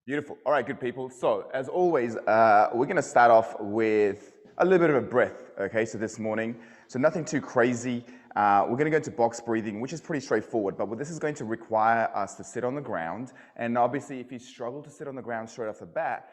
Beautiful. All right, good people. So as always, we're going to start off with a little bit of a breath, okay, so this morning. So nothing too crazy. We're going to go into box breathing, which is pretty straightforward, but this is going to require us to sit on the ground. And obviously, if you struggle to sit on the ground straight off the bat,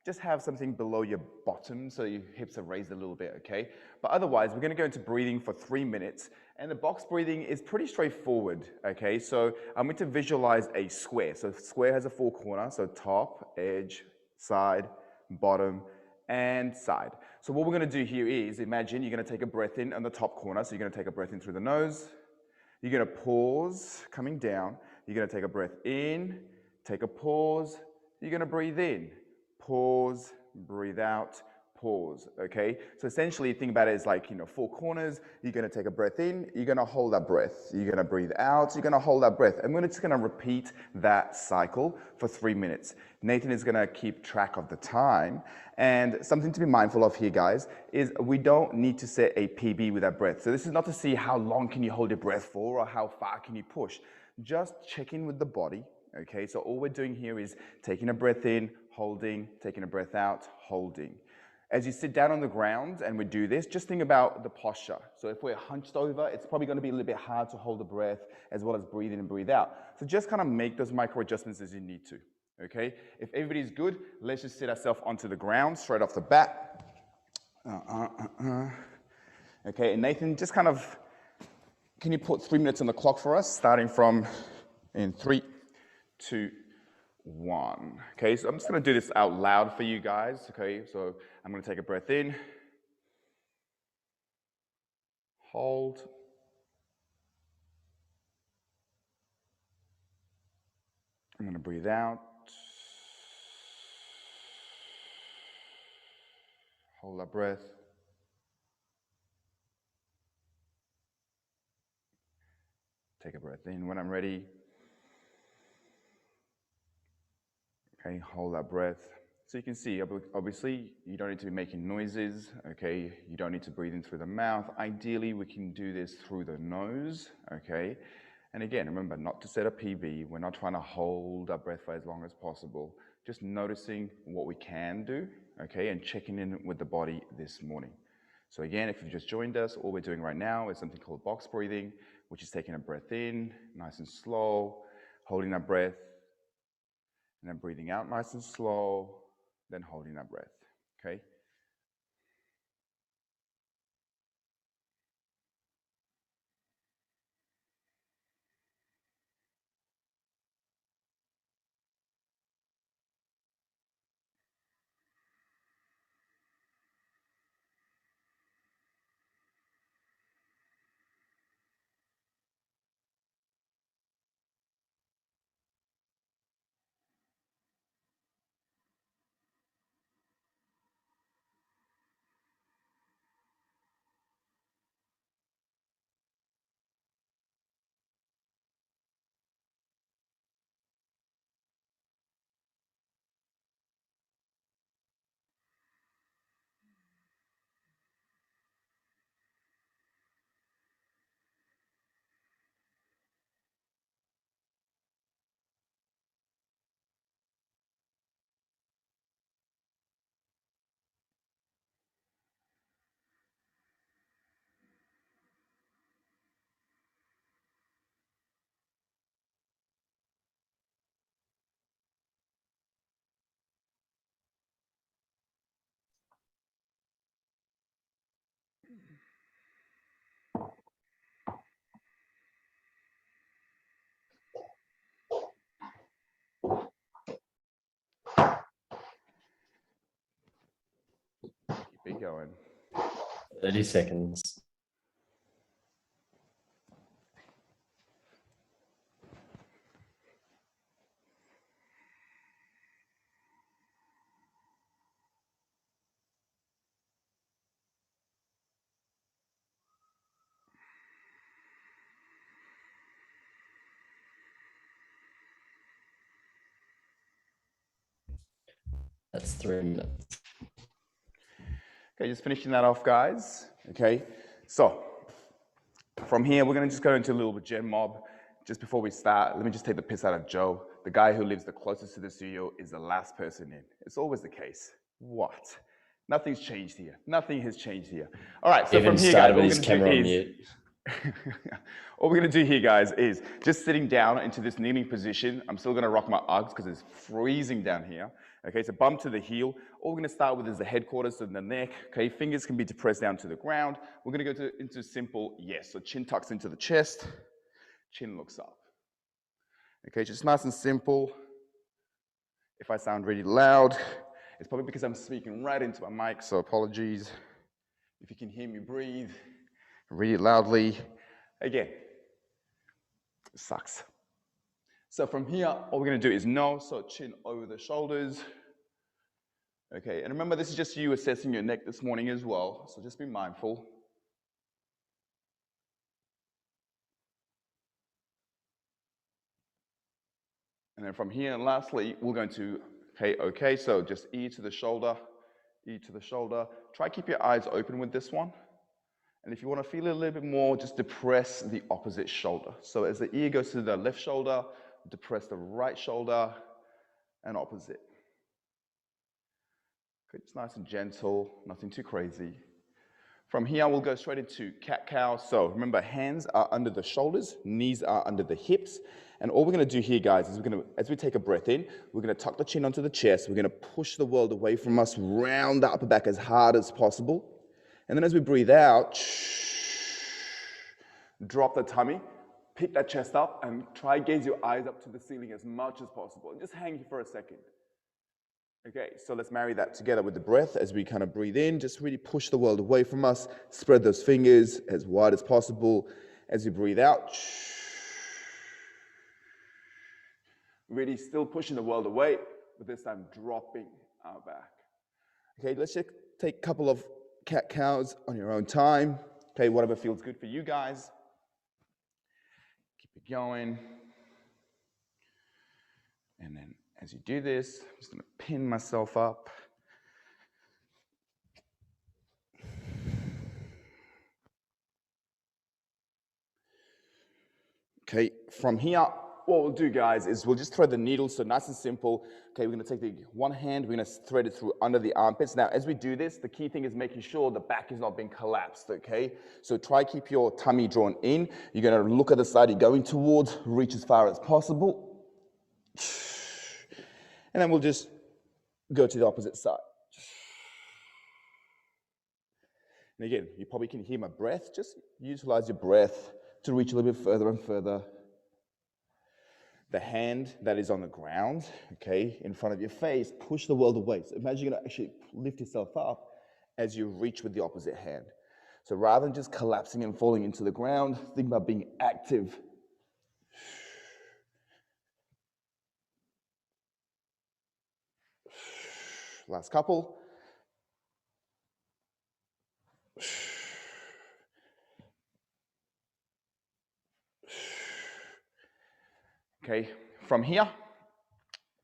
just have something below your bottom so your hips are raised a little bit, okay? But otherwise, we're going to go into breathing for 3 minutes. And the box breathing is pretty straightforward, okay? So I'm going to visualize a square. So square has a four corner, so top, edge, side, bottom, and side. So what we're going to do here is, imagine you're going to take a breath in on the top corner. So you're going to take a breath in through the nose. You're going to pause, coming down. You're going to take a breath in, take a pause. You're going to breathe in, pause, breathe out, pause, okay? So essentially, think about it as like, four corners. You're going to take a breath in, you're going to hold that breath. You're going to breathe out, you're going to hold that breath. And we're just going to repeat that cycle for 3 minutes. Nathan is going to keep track of the time. And something to be mindful of here, guys, is we don't need to set a PB with that breath. So this is not to see how long can you hold your breath for or how far can you push. Just check in with the body, okay? So all we're doing here is taking a breath in, holding, taking a breath out, holding. As you sit down on the ground and we do this, just think about the posture. So if we're hunched over, it's probably going to be a little bit hard to hold the breath as well as breathe in and breathe out. So just kind of make those micro adjustments as you need to, okay? If everybody's good, let's just sit ourselves onto the ground straight off the bat. Okay, and Nathan, just kind of, can you put 3 minutes on the clock for us, starting from in 3, 2, 1. Okay, so I'm just going to do this out loud for you guys. Okay, so I'm going to take a breath in, hold, I'm going to breathe out, hold that breath, take a breath in when I'm ready. Okay, hold that breath. So you can see, obviously, you don't need to be making noises, okay? You don't need to breathe in through the mouth. Ideally, we can do this through the nose, okay? And again, remember not to set a PB. We're not trying to hold our breath for as long as possible. Just noticing what we can do, okay? And checking in with the body this morning. So again, if you've just joined us, all we're doing right now is something called box breathing, which is taking a breath in, nice and slow, holding that breath, and then breathing out nice and slow, then holding that breath, okay? Keep it going. 30 seconds. That's 3 minutes. Okay, just finishing that off, guys. Okay, so from here, we're going to just go into a little bit gen mob. Just before we start, let me just take the piss out of Joe. the guy who lives the closest to the studio is the last person in. It's always the case. What? Nothing's changed here. Nothing has changed here. All right, so Even from here, guys, started with his camera on mute. what we're gonna do here, guys, is just sitting down into this kneeling position. I'm still gonna rock my Uggs because it's freezing down here. Okay, so bum to the heel. All we're gonna start with is the headquarters and the neck. Okay, fingers can be depressed down to the ground. We're gonna go into simple yes. So chin tucks into the chest, chin looks up. Okay, just nice and simple. If I sound really loud, it's probably because I'm speaking right into my mic, so apologies. If you can hear me breathe really loudly, again, it sucks. So from here, all we're gonna do is no, so chin over the shoulders. Okay, and remember this is just you assessing your neck this morning as well, so just be mindful. And then from here, and lastly, we're going to, okay, so just ear to the shoulder, ear to the shoulder. Try keep your eyes open with this one. And if you want to feel it a little bit more, just depress the opposite shoulder. So as the ear goes to the left shoulder, depress the right shoulder, and opposite. Okay, just nice and gentle, nothing too crazy. From here, we'll go straight into cat-cow. So remember, hands are under the shoulders, knees are under the hips. And all we're gonna do here, guys, is as we take a breath in, we're gonna tuck the chin onto the chest. We're gonna push the world away from us, round the upper back as hard as possible. And then as we breathe out, drop the tummy, pick that chest up, and try gaze your eyes up to the ceiling as much as possible. And just hang here for a second. Okay, so let's marry that together with the breath as we kind of breathe in. Just really push the world away from us. Spread those fingers as wide as possible. As you breathe out, really still pushing the world away, but this time dropping our back. Okay, let's just take a couple of cat-cows on your own time. Okay, whatever feels good for you guys. Keep it going. And then as you do this, I'm just gonna pin myself up. Okay, from here, what we'll do, guys, is we'll just thread the needle, so nice and simple. Okay, we're gonna take the one hand, we're gonna thread it through under the armpits. Now, as we do this, the key thing is making sure the back is not being collapsed, okay? So try keep your tummy drawn in. You're gonna look at the side you're going towards, reach as far as possible. And then we'll just go to the opposite side. And again, you probably can hear my breath. Just utilize your breath to reach a little bit further and further. The hand that is on the ground, okay, in front of your face, push the world away. So imagine you're gonna actually lift yourself up as you reach with the opposite hand. So rather than just collapsing and falling into the ground, think about being active. Last couple. Okay, from here,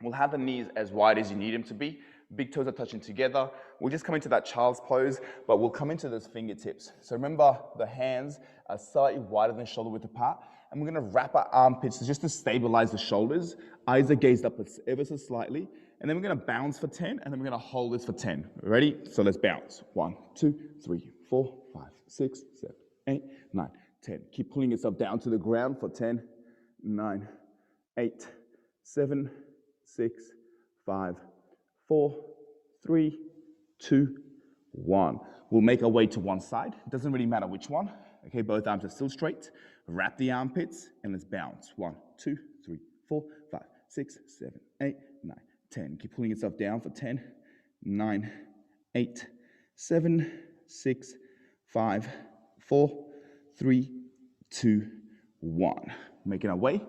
we'll have the knees as wide as you need them to be. Big toes are touching together. We'll just come into that child's pose, but we'll come into those fingertips. So remember, the hands are slightly wider than shoulder width apart, and we're gonna wrap our armpits just to stabilize the shoulders. Eyes are gazed up ever so slightly, and then we're gonna bounce for 10, and then we're gonna hold this for 10. Ready? So let's bounce. 1, 2, 3, 4, 5, 6, 7, 8, 9, 10. Keep pulling yourself down to the ground for 10, 9, 8, 7, 6, 5, 4, 3, 2, 1. We'll make our way to one side. It doesn't really matter which one. Okay, both arms are still straight. Wrap the armpits and let's bounce. 1, 2, 3, 4, 5, 6, 7, 8, 9, 10. Keep pulling yourself down for 10, 9, 8, 7, 6, 5, 4, 3, 2, 1. Making our way.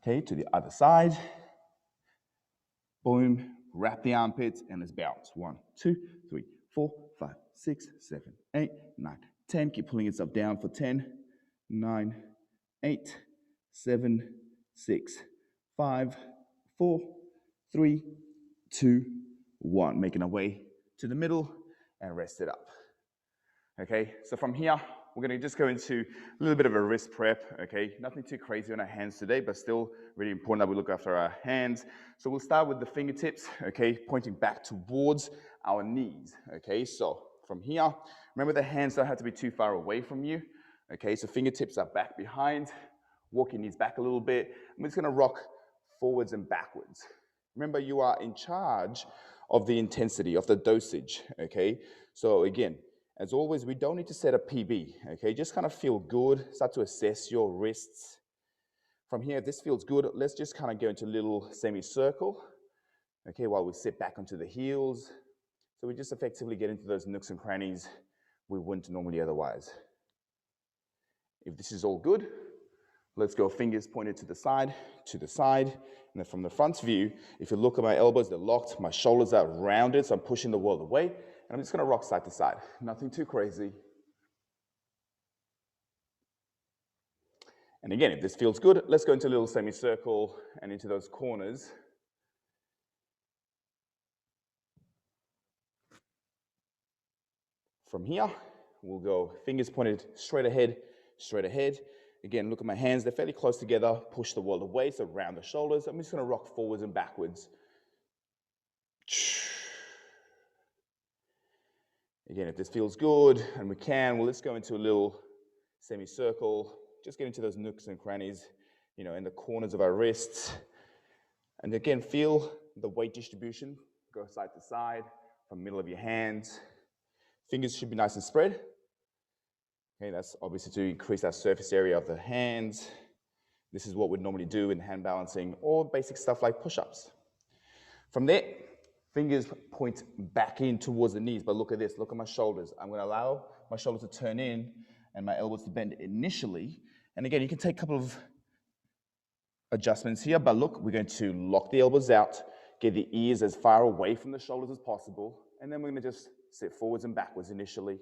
Okay, to the other side. Boom, wrap the armpits and let's bounce. 1, 2, 3, 4, 5, 6, 7, 8, 9, 10. Keep pulling yourself down for 10, 9, 8, 7, 6, 5, 4, 3, 2, 1. Making our way to the middle and rest it up. Okay, so from here, we're going to just go into a little bit of a wrist prep, okay? Nothing too crazy on our hands today, but still really important that we look after our hands. So we'll start with the fingertips, okay, pointing back towards our knees, okay? So from here, remember the hands don't have to be too far away from you, okay? So fingertips are back behind, walk your knees back a little bit. I'm just going to rock forwards and backwards. Remember, you are in charge of the intensity, of the dosage, okay? So again, as always, we don't need to set a PB, okay? Just kind of feel good, start to assess your wrists. From here, if this feels good, let's just kind of go into a little semicircle, okay, while we sit back onto the heels. So we just effectively get into those nooks and crannies we wouldn't normally otherwise. If this is all good, let's go fingers pointed to the side, and then from the front view, if you look at my elbows, they're locked, my shoulders are rounded, so I'm pushing the world away, and I'm just gonna rock side to side. Nothing too crazy. And again, if this feels good, let's go into a little semicircle and into those corners. From here, we'll go fingers pointed straight ahead, straight ahead. Again, look at my hands, they're fairly close together, push the world away, so round the shoulders. I'm just gonna rock forwards and backwards. Again, if this feels good, and we can, well, let's go into a little semicircle, just get into those nooks and crannies, you know, in the corners of our wrists. And again, feel the weight distribution, go side to side, from middle of your hands. Fingers should be nice and spread. Okay, that's obviously to increase our surface area of the hands. This is what we'd normally do in hand balancing or basic stuff like push-ups. From there, fingers point back in towards the knees, but look at this, look at my shoulders. I'm gonna allow my shoulders to turn in and my elbows to bend initially. And again, you can take a couple of adjustments here, but look, we're going to lock the elbows out, get the ears as far away from the shoulders as possible, and then we're gonna just sit forwards and backwards initially.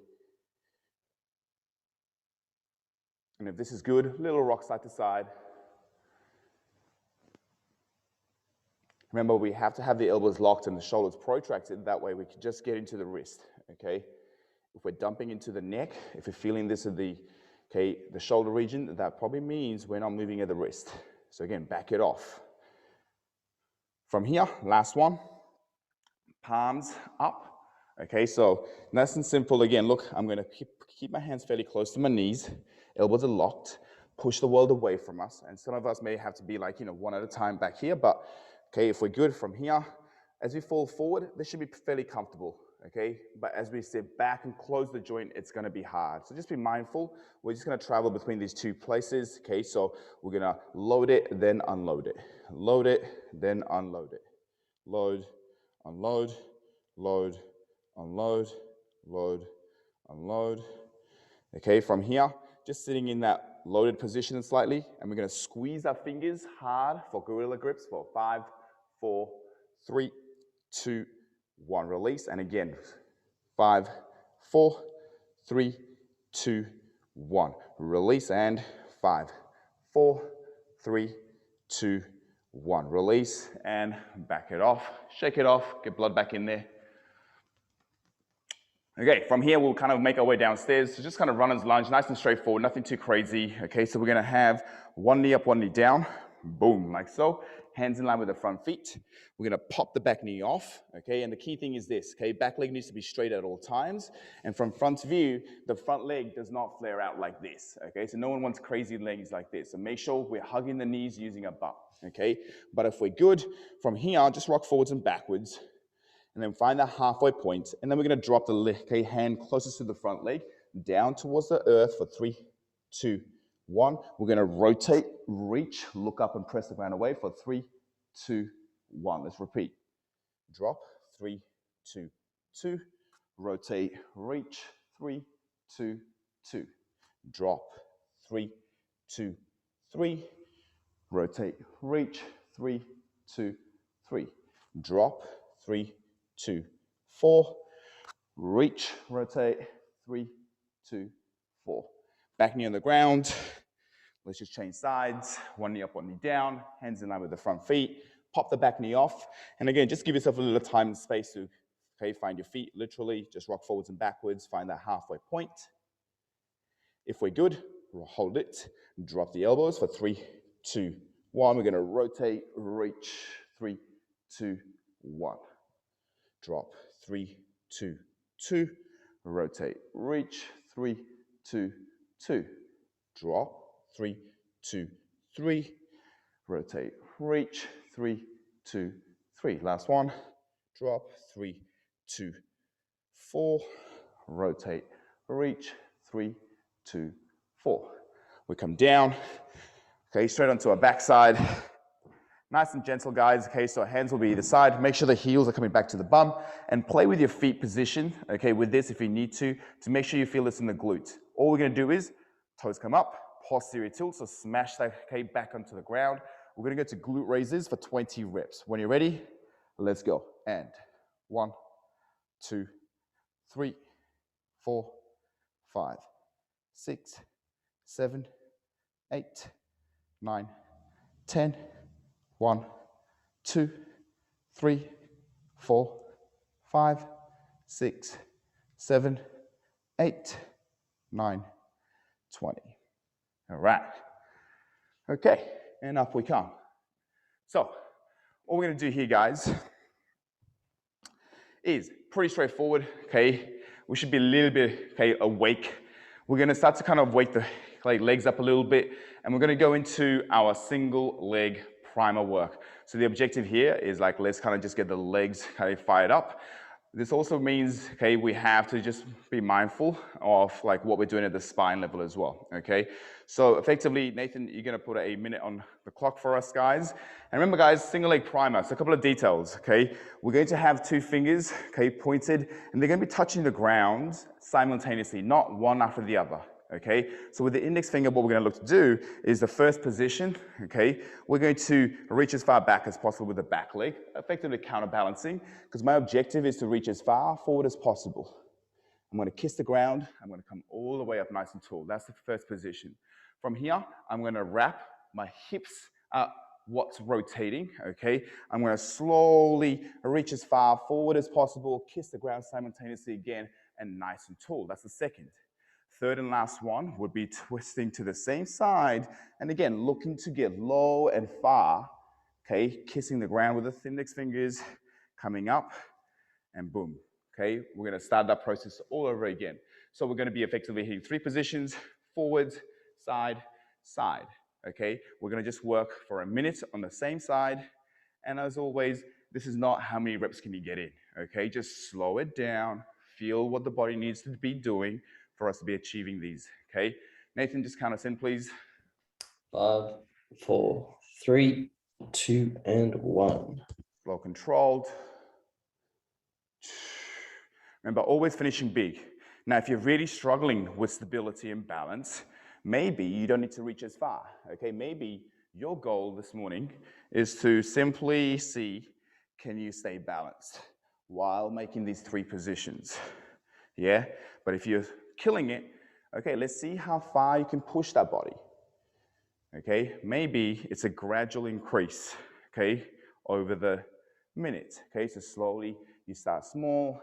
And if this is good, little rock side to side. Remember, we have to have the elbows locked and the shoulders protracted. That way we can just get into the wrist, okay? If we're dumping into the neck, if you're feeling this in the shoulder region, that probably means we're not moving at the wrist. So again, back it off. From here, last one, palms up. Okay, so nice and simple. Again, look, I'm gonna keep my hands fairly close to my knees. Elbows are locked. Push the world away from us. And some of us may have to be like, you know, one at a time back here. But, okay, if we're good from here, as we fall forward, this should be fairly comfortable, okay? But as we sit back and close the joint, it's gonna be hard. So just be mindful. We're just gonna travel between these two places, okay? So we're gonna load it, then unload it. Load it, then unload it. Load, unload, load, unload, load, unload. Okay, from here, just sitting in that loaded position slightly, and we're gonna squeeze our fingers hard for gorilla grips for 5, 4, 3, 2, 1. Release, and again, 5, 4, 3, 2, 1. Release, and 5, 4, 3, 2, 1. Release, and back it off. Shake it off, get blood back in there. Okay, from here, we'll kind of make our way downstairs. So just kind of runner's lunge, nice and straightforward, nothing too crazy. Okay, so we're gonna have one knee up, one knee down. Boom, like so. Hands in line with the front feet. We're gonna pop the back knee off, okay? And the key thing is this, okay? Back leg needs to be straight at all times. And from front view, the front leg does not flare out like this, okay? So no one wants crazy legs like this. So make sure we're hugging the knees using a butt, okay? But if we're good, from here, just rock forwards and backwards. And then find that halfway point, and then we're gonna drop the hand closest to the front leg, down towards the earth for 3, 2, 1. We're gonna rotate, reach, look up and press the ground away for 3, 2, 1. Let's repeat. Drop, 3, 2, 2. Rotate, reach, 3, 2, 2. Drop, 3, 2, 3. Rotate, reach, 3, 2, 3. Drop, 3, 2, 4, reach, rotate, 3, 2, 4. Back knee on the ground. Let's just change sides. One knee up, one knee down. Hands in line with the front feet. Pop the back knee off. And again, just give yourself a little time and space to, okay, find your feet, literally. Just rock forwards and backwards. Find that halfway point. If we're good, we'll hold it, drop the elbows for 3, 2, 1. We're going to rotate, reach, 3, 2, 1. Drop, 3, 2, 2. Rotate, reach, 3, 2, 2. Drop, 3, 2, 3. Rotate, reach, 3, 2, 3. Last one. Drop, 3, 2, 4. Rotate, reach, 3, 2, 4. We come down, okay, straight onto our backside. Nice and gentle, guys, okay, so our hands will be either side. Make sure the heels are coming back to the bum, and play with your feet position, okay, with this if you need to make sure you feel this in the glutes. All we're gonna do is toes come up, posterior tilt, so smash that, okay, back onto the ground. We're gonna go to glute raises for 20 reps. When you're ready, let's go. And 1, 2, 3, 4, 5, 6, 7, 8, 9, 10. 1, 2, 3, 4, 5, 6, 7, 8, 9, 20. All right. Okay, and up we come. So, what we're going to do here, guys, is pretty straightforward, okay? We should be a little bit, okay, awake. We're going to start to kind of wake the legs up a little bit, and we're going to go into our single leg primer work. So the objective here is like, let's kind of just get the legs kind of fired up. This also means, okay, we have to just be mindful of like what we're doing at the spine level as well, okay? So effectively, Nathan, you're gonna put a minute on the clock for us, guys. And remember, guys, single leg primer. So a couple of details, okay? We're going to have 2 fingers, okay, pointed, and they're gonna be touching the ground simultaneously, not one after the other. Okay, so with the index finger, what we're going to look to do is the first position, okay, we're going to reach as far back as possible with the back leg, effectively counterbalancing, because my objective is to reach as far forward as possible. I'm going to kiss the ground, I'm going to come all the way up nice and tall. That's the first position. From here, I'm going to wrap my hips up what's rotating, okay? I'm going to slowly reach as far forward as possible, kiss the ground simultaneously again, and nice and tall. That's the second. Third and last one would be twisting to the same side, and again, looking to get low and far, okay? Kissing the ground with the index fingers, coming up, and boom, okay? We're gonna start that process all over again. So we're gonna be effectively hitting 3 positions, forwards, side, side, okay? We're gonna just work for a minute on the same side, and as always, this is not how many reps can you get in, okay? Just slow it down, feel what the body needs to be doing for us to be achieving these, okay? Nathan, just count us in, please. 5, 4, 3, 2, and 1. Slow, controlled. Remember, always finishing big. Now, if you're really struggling with stability and balance, maybe you don't need to reach as far, okay? Maybe your goal this morning is to simply see, can you stay balanced while making these 3 positions, yeah? But if you're killing it, okay, let's see how far you can push that body, okay? Maybe it's a gradual increase, okay, over the minute, okay? So slowly you start small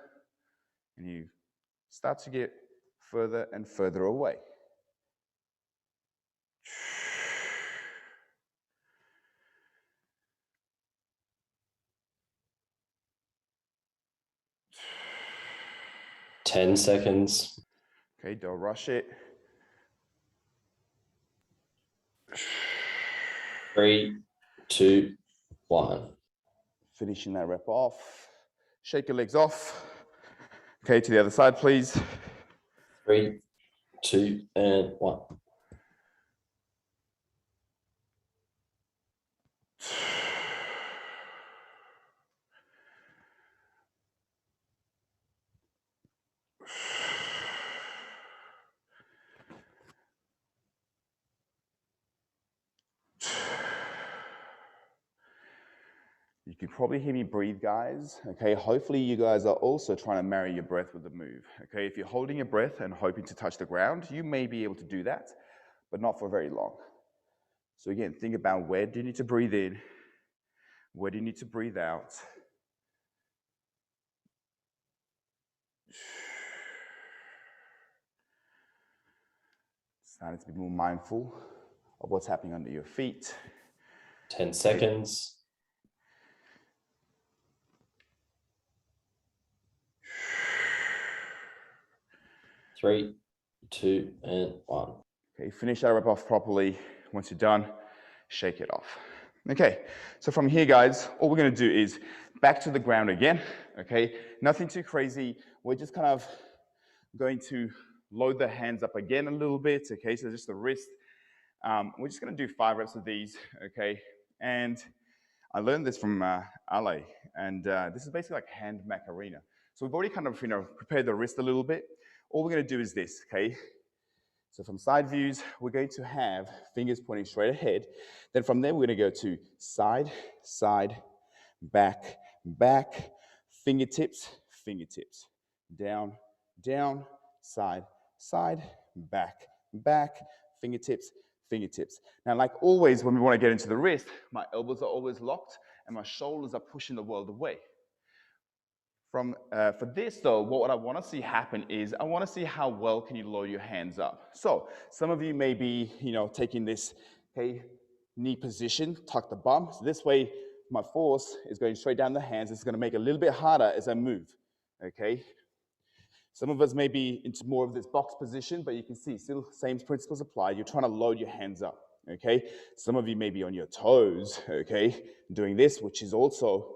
and you start to get further and further away. Ten seconds. Okay, don't rush it. 3, 2, 1. Finishing that rep off. Shake your legs off. Okay, to the other side, please. 3, 2, and 1. You can probably hear me breathe, guys. Okay, hopefully you guys are also trying to marry your breath with the move. Okay, if you're holding your breath and hoping to touch the ground, you may be able to do that, but not for very long. So again, think about, where do you need to breathe in? Where do you need to breathe out? Starting to be more mindful of what's happening under your feet. 10 seconds. Three, two, and one. Okay, finish that rep off properly. Once you're done, shake it off. Okay, so from here, guys, all we're gonna do is back to the ground again, okay? Nothing too crazy. We're just kind of going to load the hands up again a little bit, okay? So just the wrist. We're just gonna do 5 reps of these, okay? And I learned this from Ale, and this is basically like hand Macarena. So we've already kind of, prepared the wrist a little bit. All we're gonna do is this, okay? So from side views, we're going to have fingers pointing straight ahead. Then from there, we're going to go to side, side, back, back, fingertips, fingertips, down, down, side, side, back, back, fingertips, fingertips. Now, like always, when we want to get into the wrist, my elbows are always locked and my shoulders are pushing the world away. For this though, what I want to see happen is I want to see how well can you lower your hands up. So some of you may be, taking this, okay, knee position, tuck the bum. So this way, my force is going straight down the hands. It's going to make it a little bit harder as I move, okay? Some of us may be into more of this box position, but you can see still same principles apply. You're trying to load your hands up, okay? Some of you may be on your toes, okay, doing this, which is also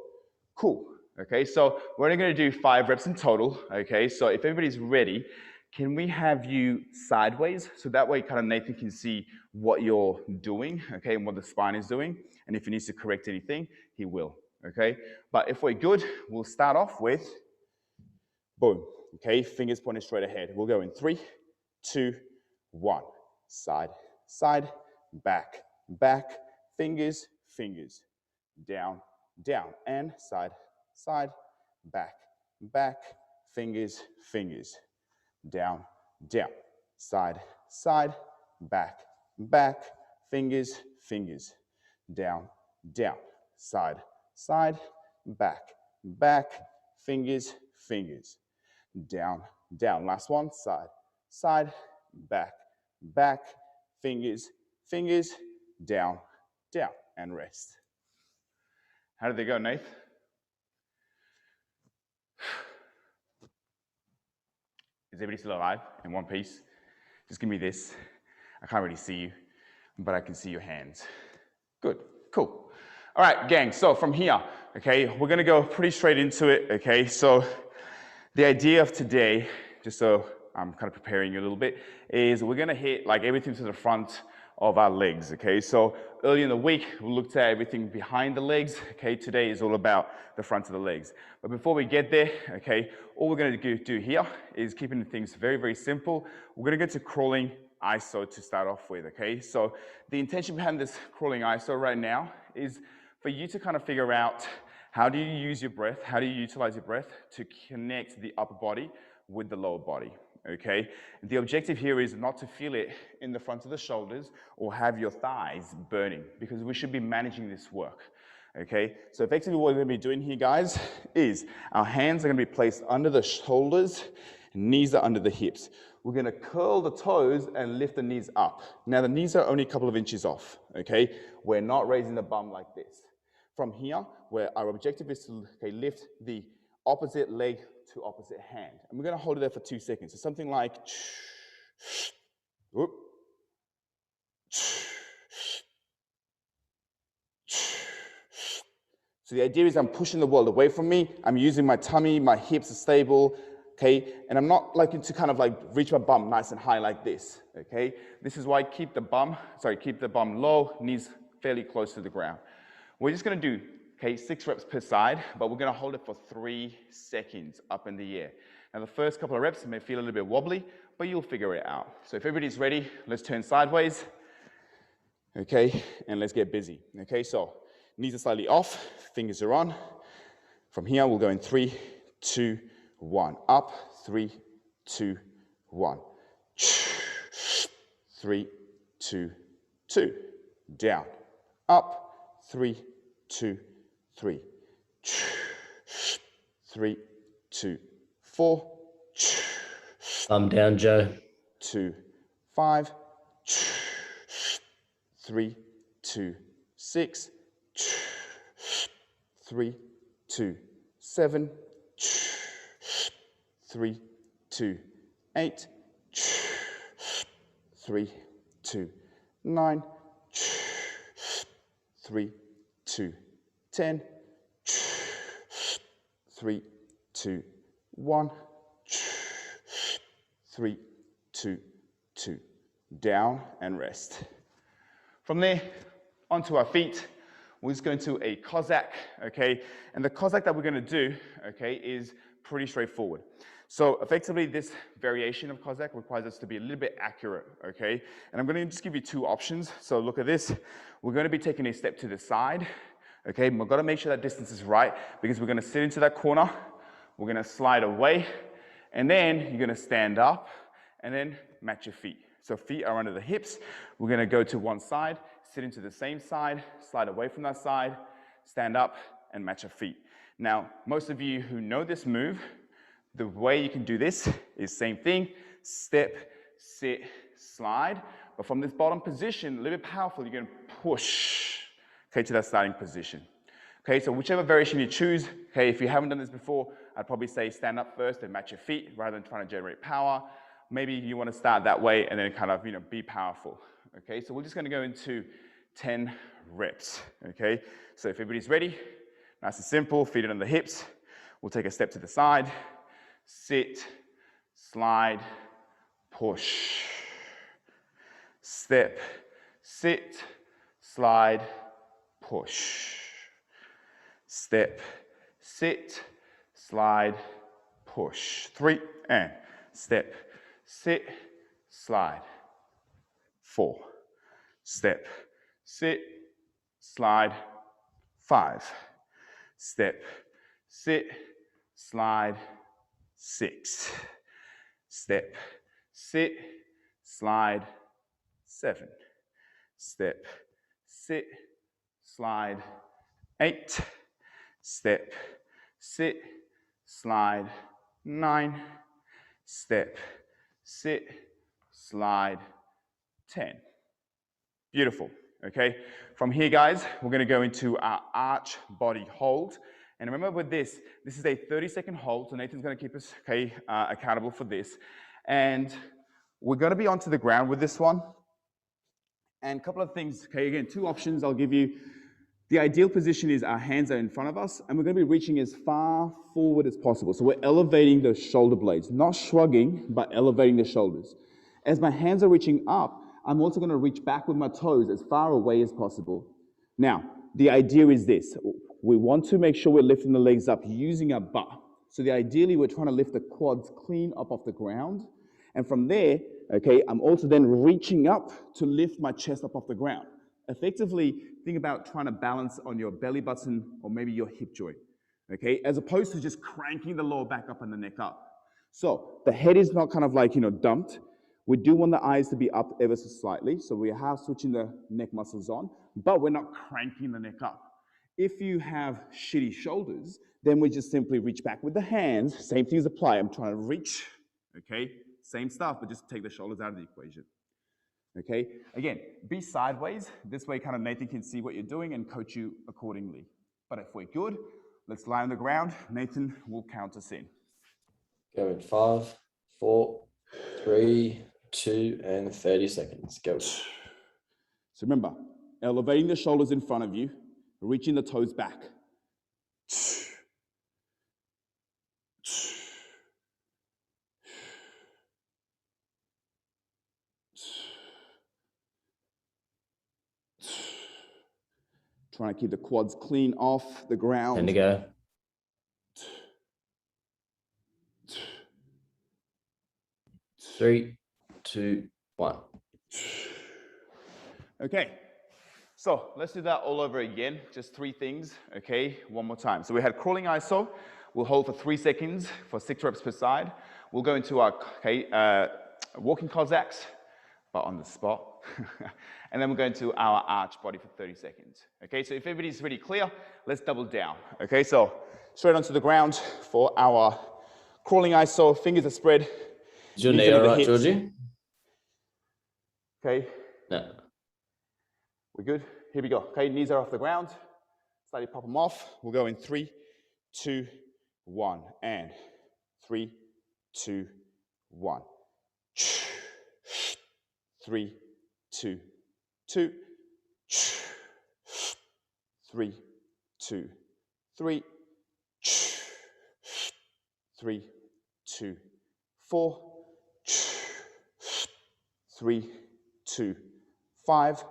cool. Okay, so we're only going to do 5 reps in total. Okay, so if everybody's ready, can we have you sideways? So that way kind of Nathan can see what you're doing, okay, and what the spine is doing. And if he needs to correct anything, he will, okay? But if we're good, we'll start off with, boom, okay, fingers pointed straight ahead. We'll go in 3, 2, 1. Side, side, back, back, fingers, fingers, down, down, and side, side, back, back, fingers, fingers, down, down, side, side, back, back, fingers, fingers, down, down, side, side, back, back, fingers, fingers, down, down. Last one, side, side, back, back, fingers, fingers, down, down, and rest. How did they go, Nath? Is everybody still alive in one piece? Just give me this. I can't really see you, but I can see your hands. Good, cool. All right, gang, so from here, okay, we're gonna go pretty straight into it, okay? So the idea of today, just so I'm kind of preparing you a little bit, is we're gonna hit like everything to the front of our legs, okay? So early in the week, we looked at everything behind the legs, okay? Today is all about the front of the legs. But before we get there, okay, all we're gonna do here is keeping things very, very simple. We're gonna go to crawling ISO to start off with, okay? So the intention behind this crawling ISO right now is for you to kind of figure out how do you use your breath, how do you utilize your breath to connect the upper body with the lower body. Okay, the objective here is not to feel it in the front of the shoulders or have your thighs burning, because we should be managing this work. Okay, so effectively what we're going to be doing here, guys, is our hands are going to be placed under the shoulders, knees are under the hips. We're going to curl the toes and lift the knees up. Now the knees are only a couple of inches off. Okay, we're not raising the bum like this. From here, where our objective is to lift the opposite leg to opposite hand. And we're going to hold it there for 2 seconds. So something like, whoop, so the idea is I'm pushing the world away from me. I'm using my tummy, my hips are stable, okay? And I'm not liking to kind of like reach my bum nice and high like this, okay? This is why keep the bum low, knees fairly close to the ground. We're just going to do, okay, 6 reps per side, but we're going to hold it for 3 seconds up in the air. Now the first couple of reps may feel a little bit wobbly, but you'll figure it out. So if everybody's ready, let's turn sideways, okay, and let's get busy. Okay, so knees are slightly off, fingers are on. From here, we'll go in 3, 2, 1. Up, 3, 2, 1. 3, 2, 2. Down. Up, 3, 2, 3. 3, 2, 4. Thumb down, Joe. 2, 5. 3, 2, 6, 3, 2, 7, 3, 2, 8, 3, 2, 9, 3, 2, 10, 3, 2, 1, 3, 2, 2. Down and rest. From there, onto our feet. We're just going to a Cossack, okay? And the Cossack that we're going to do, okay, is pretty straightforward. So effectively, this variation of Cossack requires us to be a little bit accurate, okay? And I'm going to just give you two options. So look at this. We're going to be taking a step to the side, okay? We've got to make sure that distance is right because we're going to sit into that corner. We're going to slide away, and then you're going to stand up and then match your feet. So feet are under the hips. We're going to go to one side, sit into the same side, slide away from that side, stand up, and match your feet. Now, most of you who know this move, the way you can do this is same thing, step, sit, slide. But from this bottom position, a little bit powerful, you're going to push, okay, to that starting position. Okay, so whichever variation you choose, okay, if you haven't done this before, I'd probably say stand up first and match your feet rather than trying to generate power. Maybe you want to start that way and then kind of, be powerful. Okay, so we're just going to go into 10 reps. Okay, so if everybody's ready, nice and simple, feet under the hips. We'll take a step to the side, sit, slide, push. Step, sit, slide, push. Step, sit, slide, push. 3, and step, sit, slide. 4, step, sit, slide. 5, step, sit, slide. 6, step, sit, slide. 7, step, sit, slide. 8, step, sit, slide. 9, step, sit, slide. 10. Beautiful, okay? From here, guys, we're gonna go into our arch body hold. And remember with this is a 30-second hold, so Nathan's gonna keep us, okay, accountable for this. And we're gonna be onto the ground with this one. And a couple of things, okay, again, two options I'll give you. The ideal position is our hands are in front of us, and we're going to be reaching as far forward as possible. So we're elevating the shoulder blades, not shrugging, but elevating the shoulders. As my hands are reaching up, I'm also going to reach back with my toes as far away as possible. Now, the idea is this. We want to make sure we're lifting the legs up using our butt. So ideally, we're trying to lift the quads clean up off the ground. And from there, okay, I'm also then reaching up to lift my chest up off the ground. Effectively, think about trying to balance on your belly button or maybe your hip joint, okay, as opposed to just cranking the lower back up and the neck up. So the head is not kind of like, dumped. We do want the eyes to be up ever so slightly, so we are switching the neck muscles on, but we're not cranking the neck up. If you have shitty shoulders, then we just simply reach back with the hands. Same things apply. I'm trying to reach, okay, same stuff, but just take the shoulders out of the equation. Okay, again, be sideways. This way kind of Nathan can see what you're doing and coach you accordingly. But if we're good, let's lie on the ground. Nathan will count us in. Go in 5, 4, 3, 2, and 30 seconds. Go. So remember, elevating the shoulders in front of you, reaching the toes back. Trying to keep the quads clean off the ground. And to go. Three, 2, 1. Okay, so let's do that all over again. Just 3 things, okay? One more time. So we had crawling iso. We'll hold for 3 seconds for 6 reps per side. We'll go into our walking Cossacks, but on the spot. And then we're going to our arch body for 30 seconds. Okay, so if everybody's really clear, let's double down. Okay, so straight onto the ground for our crawling iso, fingers are spread. Is your knee all right, Georgie? Okay. No. We're good? Here we go. Okay, knees are off the ground. Slightly pop them off. We'll go in 3, 2, 1. And 3, 2, 1. 3, 2, 2. 3, 2, 3. 3, 2, 4. 3, 2, 5.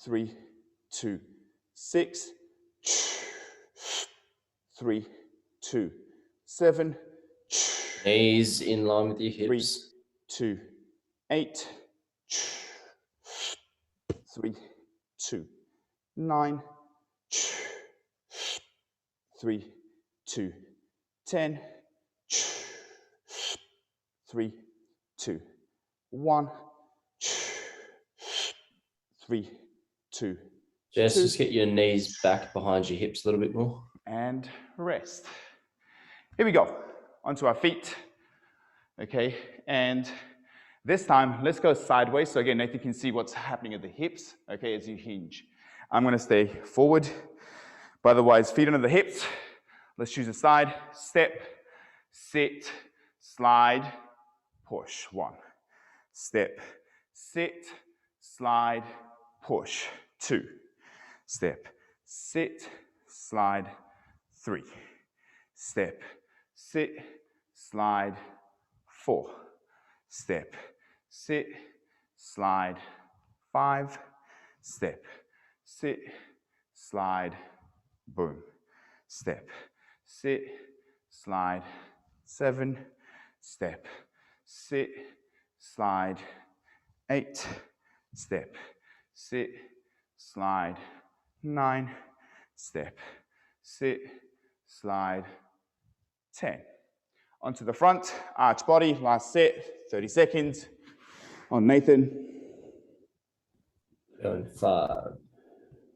3, 2, 6. 3, 2, 7. Knees in line with your 3, hips. 2, 8. 3, 2, 9. 3, 2, 10. 3, 2, 1. 3, 2, Jess, 2. just get your knees back behind your hips a little bit more. And rest. Here we go. Onto our feet. Okay, and this time, let's go sideways. So again, Nathan can see what's happening at the hips, okay, as you hinge. I'm gonna stay forward. But otherwise, feet under the hips. Let's choose a side. Step, sit, slide, push. 1. Step, sit, slide, push. 2. Step, sit, slide, 3. Step, sit, slide, 4. Step, sit, slide, 5. Step, sit, slide, boom. Step, sit, slide, 7. Step, sit, slide, 8. Step, sit, slide, 9. Step, sit, slide, 10. Onto the front, arch body, last set, 30 seconds. On Nathan. Going 5,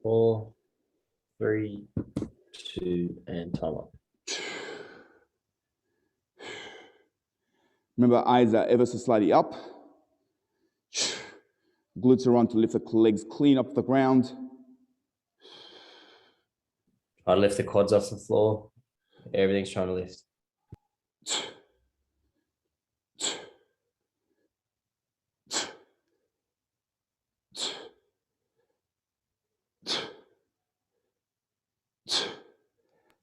4, 3, 2, and time up. Remember, eyes are ever so slightly up. Glutes are on to lift the legs clean off the ground. Try to lift the quads off the floor. Everything's trying to lift.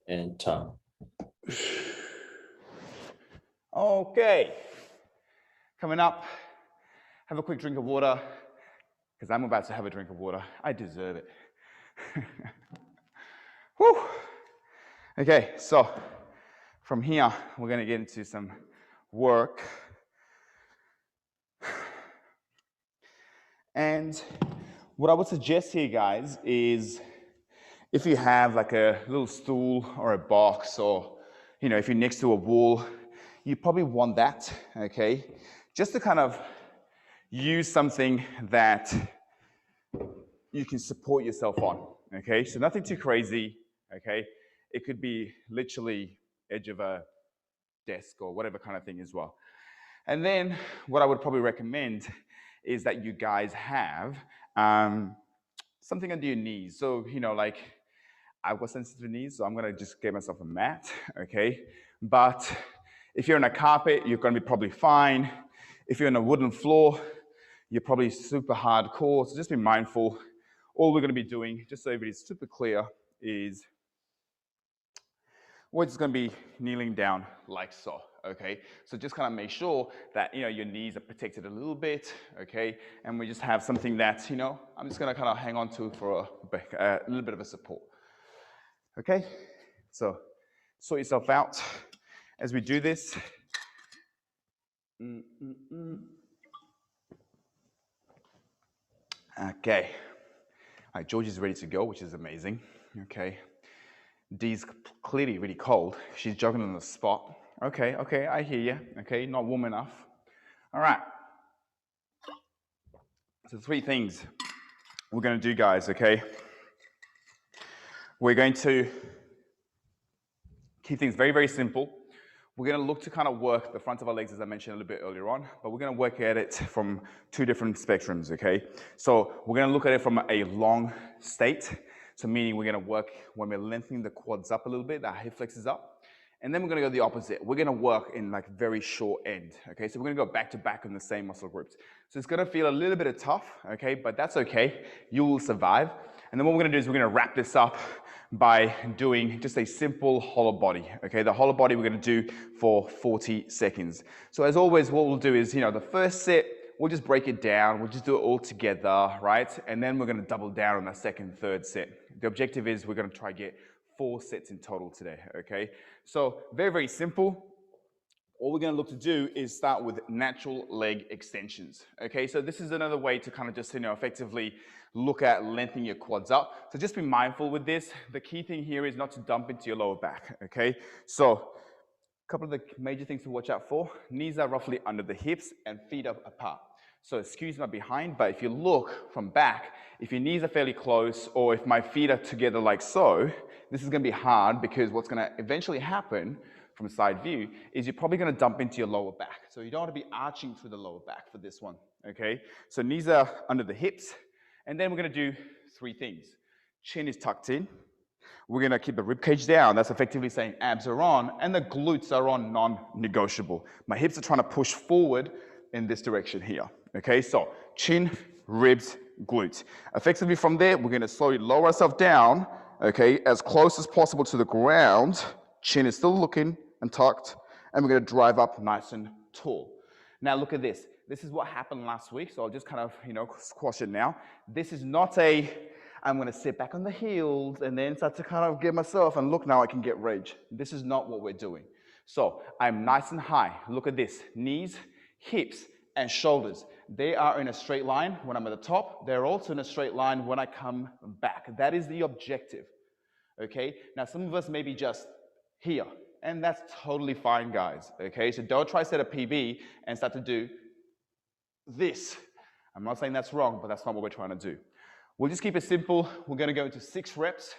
And time. Okay. Coming up, have a quick drink of water, because I'm about to have a drink of water. I deserve it. Whew. Okay, so from here, we're going to get into some work. And what I would suggest here, guys, is if you have like a little stool or a box, or, you know, if you're next to a wall, you probably want that, okay? Just to kind of use something that you can support yourself on, okay? So nothing too crazy, okay? It could be literally edge of a desk or whatever kind of thing as well. And then what I would probably recommend is that you guys have something under your knees. So, you know, like I've got sensitive knees, so I'm gonna just get myself a mat, okay? But if you're on a carpet, you're gonna be probably fine. If you're on a wooden floor, you're probably super hardcore, so just be mindful. All we're gonna be doing, just so everybody's super clear, is we're just gonna be kneeling down like so, okay? So just kind of make sure that, you know, your knees are protected a little bit, okay? And we just have something that, you know, I'm just gonna kind of hang on to for a little bit of a support, okay? So sort yourself out as we do this. Okay. All right, George is ready to go, which is amazing, okay? Dee's clearly really cold. She's jogging on the spot. Okay, okay, I hear you. Okay, not warm enough. All right. So 3 things we're going to do, guys, okay? We're going to keep things very, very simple. We're going to look to kind of work the front of our legs, as I mentioned a little bit earlier on, but we're going to work at it from two different spectrums, okay? So we're going to look at it from a long state, so meaning we're going to work when we're lengthening the quads up a little bit, that hip flexes up. And then we're going to go the opposite. We're going to work in like very short end, okay? So we're going to go back to back in the same muscle groups. So it's going to feel a little bit of tough, okay? But that's okay. You will survive. And then what we're going to do is we're going to wrap this up by doing just a simple hollow body, okay? The hollow body we're going to do for 40 seconds. So as always, what we'll do is, the first set, we'll just break it down. We'll just do it all together, right? And then we're going to double down on the second, third set. The objective is we're going to try to get 4 sets in total today, okay? So very, very simple. All we're going to look to do is start with natural leg extensions, okay? So this is another way to kind of just, effectively look at lengthening your quads up. So just be mindful with this. The key thing here is not to dump into your lower back, okay? So a couple of the major things to watch out for. Knees are roughly under the hips and feet are apart. So excuse my behind, but if you look from back, if your knees are fairly close or if my feet are together like so, this is going to be hard because what's going to eventually happen from side view is you're probably going to dump into your lower back. So you don't want to be arching through the lower back for this one, okay? So knees are under the hips, and then we're going to do 3 things. Chin is tucked in. We're going to keep the rib cage down. That's effectively saying abs are on, and the glutes are on, non-negotiable. My hips are trying to push forward in this direction here, okay? So chin, ribs, glutes. Effectively from there, we're going to slowly lower ourselves down, okay, as close as possible to the ground. Chin is still looking and tucked, and we're going to drive up nice and tall. Now look at this. This is what happened last week, so I'll just kind of, squash it now. This is not I'm going to sit back on the heels and then start to kind of get myself and look, now I can get rage. This is not what we're doing. So I'm nice and high. Look at this. Knees, hips, and shoulders. They are in a straight line when I'm at the top. They're also in a straight line when I come back. That is the objective, okay? Now, some of us may be just here, and that's totally fine, guys, okay? So don't try to set a PB and start to do this. I'm not saying that's wrong, but that's not what we're trying to do. We'll just keep it simple. We're going to go into 6 reps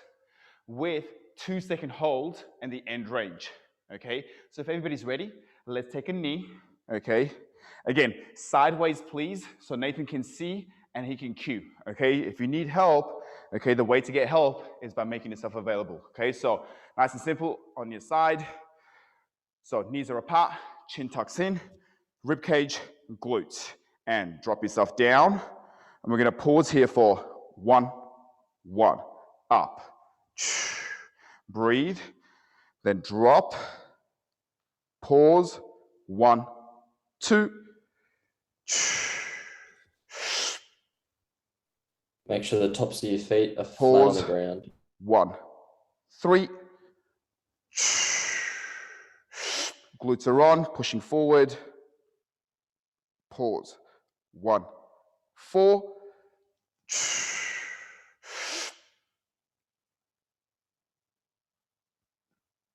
with 2-second hold and the end range, okay? So if everybody's ready, let's take a knee, okay? Again, sideways, please, so Nathan can see and he can cue, okay? If you need help, okay, the way to get help is by making yourself available, okay? So nice and simple on your side. So knees are apart, chin tucks in, rib cage, glutes, and drop yourself down. And we're going to pause here for 1, up, breathe, then drop, pause, 1, 2. Make sure the tops of your feet are flat on the ground. 1, 3. Glutes are on, pushing forward. Pause. 1, 4.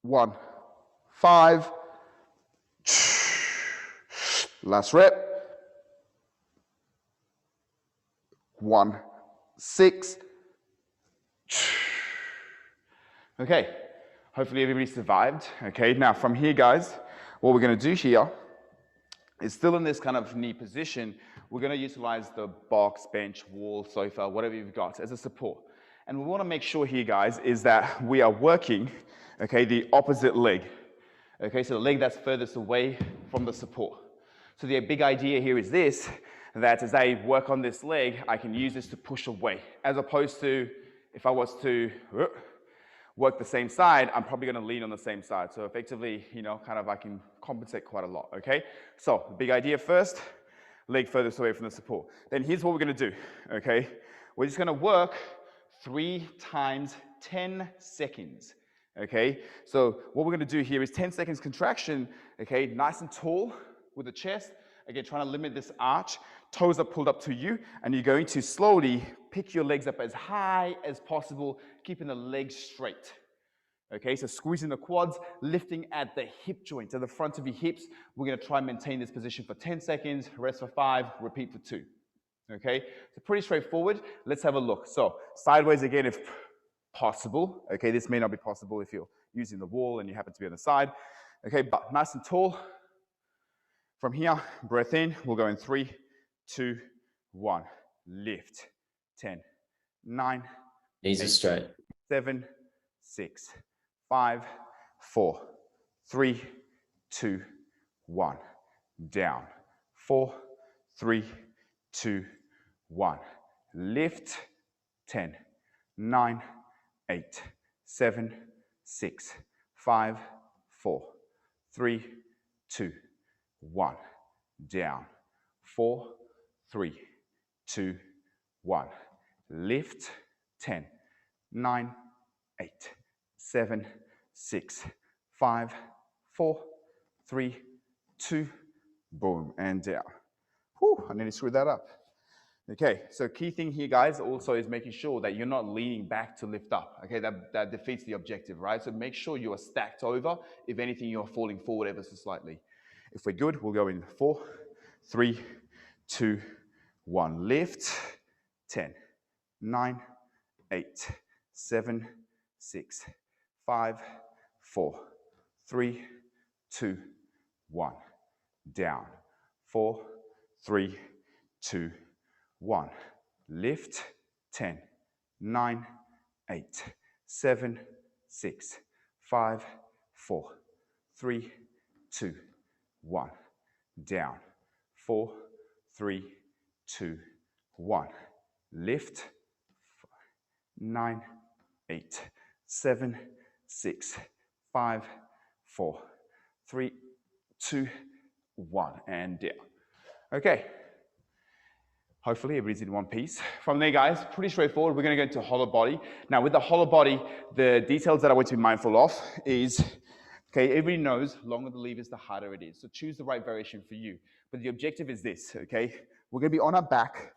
1, 5. Last rep. 1, 6. Okay, hopefully everybody survived. Okay, now from here, guys, what we're going to do here is still in this kind of knee position. We're going to utilize the box, bench, wall, sofa, whatever you've got as a support. And we want to make sure here, guys, is that we are working, okay, the opposite leg. Okay, so the leg that's furthest away from the support. So the big idea here is this, that as I work on this leg, I can use this to push away, as opposed to if I was to work the same side, I'm probably going to lean on the same side. So effectively, kind of I can compensate quite a lot, okay? So the big idea first, leg furthest away from the support. Then here's what we're going to do, okay? We're just going to work 3 times 10 seconds, okay? So what we're going to do here is 10 seconds contraction, okay? Nice and tall with the chest. Again, trying to limit this arch. Toes are pulled up to you, and you're going to slowly pick your legs up as high as possible, keeping the legs straight. Okay, so squeezing the quads, lifting at the hip joint, to the front of your hips. We're going to try and maintain this position for 10 seconds, rest for 5, repeat for 2. Okay, so pretty straightforward. Let's have a look. So sideways again if possible. Okay, this may not be possible if you're using the wall and you happen to be on the side. Okay, but nice and tall. From here, breath in, we'll go in 3, 2, 1. Lift. 10, 9, Knees are 8, straight. 7, 6, 5, 4, 3, 2, 1. Down. 4, 3, 2, 1. Lift. 10, 9, 8, 7, 6, 5, 4, 3, 2, 1. Down. 4, 3, 2, 1. Lift. 10, 9, 8, 7, 6, 5, 4, 3, 2, boom, and down. Whew, I nearly screwed that up. Okay, so key thing here, guys, also is making sure that you're not leaning back to lift up. Okay, that defeats the objective, right? So make sure you are stacked over. If anything, you're falling forward ever so slightly. If we're good, we'll go in 4, 3, 2, 1. Lift. 10, 9, 8, 7, 6, 5, 4, 3, 2, 1. Down. 4, 3, 2, 1. Lift. 10, 9, 8, 7, 6, 5, 4, 3, 2, 1. Down. 4, 3, 2, 1. Lift. 9, 8, 7, 6, 5, 4, 3, 2, 1, and down. Okay. Hopefully everybody's in one piece. From there, guys, pretty straightforward. We're going to go into hollow body. Now, with the hollow body, the details that I want to be mindful of is, okay, everybody knows longer the levers, the harder it is. So choose the right variation for you. But the objective is this, okay? We're going to be on our back.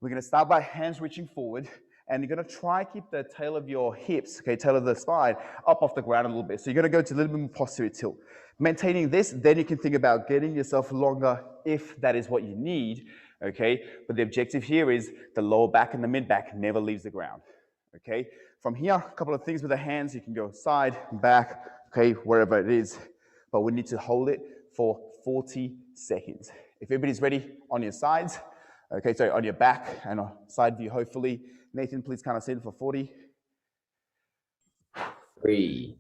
We're going to start by hands reaching forward. And you're going to try keep the tail of your hips, okay, tail of the spine, up off the ground a little bit. So you're going to go to a little bit more posterior tilt. Maintaining this, then you can think about getting yourself longer if that is what you need, okay? But the objective here is the lower back and the mid back never leaves the ground, okay? From here, a couple of things with the hands. You can go side, back, okay, wherever it is. But we need to hold it for 40 seconds. If everybody's ready on your sides, okay, sorry, on your back and on side view, hopefully. Nathan, please kind of sit for 40. 3,